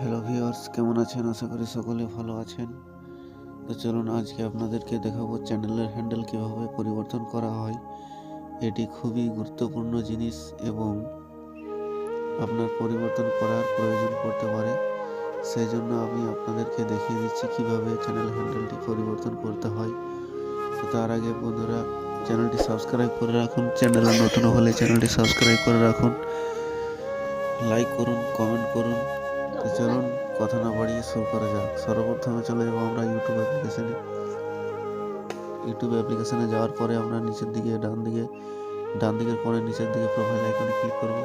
Hello viewers, কেমন আছেন? আশা করি সকলে ভালো আছেন। তো চলুন আজকে আপনাদেরকে দেখাবো চ্যানেলের হ্যান্ডেল কীভাবে পরিবর্তন করা হয়। এটি খুবই গুরুত্বপূর্ণ জিনিস এবং আপনার পরিবর্তন করার প্রয়োজন পড়তে পারে। সেই জন্য আমি আপনাদেরকে দেখিয়ে দিচ্ছি কিভাবে চ্যানেল হ্যান্ডেলটি পরিবর্তন করতে হয়। তো তার আগে বন্ধুরা, চ্যানেলটি সাবস্ক্রাইব করে রাখুন। চ্যানেলে নতুন হলে চ্যানেলটি সাবস্ক্রাইব করে রাখুন, লাইক করুন, কমেন্ট করুন। তো চলুন কথা না বাড়িয়ে শুরু করা যাক। সর্বপ্রথমে চলে যাবো আমরা ইউটিউব অ্যাপ্লিকেশনে যাওয়ার পরে আমরা নিচের দিকে ডান দিকের পরে নিচের দিকে প্রোফাইল আইকনে ক্লিক করব।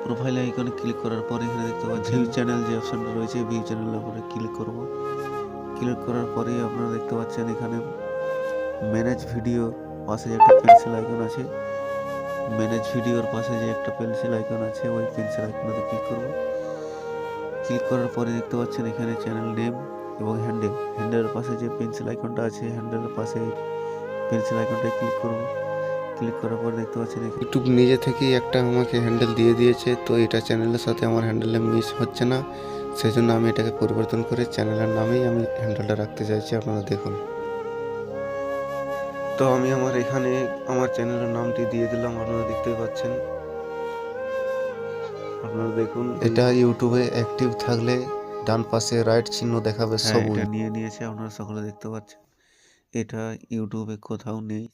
প্রোফাইল আইকনে ক্লিক করার পরে এখানে দেখতে পাচ্ছেন ভিউ চ্যানেল যে অপশনটা রয়েছে, ভিউ চ্যানেলের উপরে ক্লিক করব। ক্লিক করার পরে আপনারা দেখতে পাচ্ছেন এখানে ম্যানেজ ভিডিওর পাশে যে একটা পেন্সিল আইকন আছে, ম্যানেজ ভিডিওর পাশে যে একটা পেন্সিল আইকন আছে, ওই পেন্সিল আইকনটাতে ক্লিক করব। ক্লিক করার পরে দেখতে পাচ্ছেন এখানে চ্যানেল নেম এবং হ্যান্ডেলের পাশে যে পেন্সিল আইকনটা আছে, হ্যান্ডেলের পাশে পেন্সিল আইকনটায় ক্লিক করব। ক্লিক করার পর দেখতে পাচ্ছেন ইউটিউব নিজে থেকেই একটা আমাকে হ্যান্ডেল দিয়ে দিয়েছে, তো এটা চ্যানেলের সাথে আমার হ্যান্ডেলে মিস হচ্ছে না, সেই জন্য আমি এটাকে পরিবর্তন করে চ্যানেলের নামেই আমি হ্যান্ডেলটা রাখতে চাইছি। আপনারা দেখুন, তো আমি এখানে আমার চ্যানেলের নামটি দিয়ে দিলাম। আপনারা দেখতেই পাচ্ছেন। আপনারা দেখুন, এটা ইউটিউবে অ্যাক্টিভ থাকলে ডান পাশে রাইট চিহ্ন দেখাবে সবুজ। এটা নিয়েছে, আপনারা সকলে দেখতে পাচ্ছেন। এটা ইউটিউবে কোথাও নেই।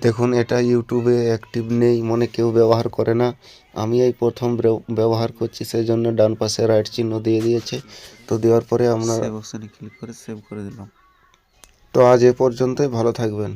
দেখুন, এটা ইউটিউবে অ্যাক্টিভ নেই, মনে কেউ ব্যবহার করে না। আমি এই প্রথম ব্যবহার করছি, সেই জন্য ডান পাশে রাইট চিহ্ন দিয়ে দিয়েছে। তো দেওয়ার পরে আমরা সেভ অপশনে ক্লিক করে সেভ করে দিলাম। তো আজ এ পর্যন্তই, ভালো থাকবেন।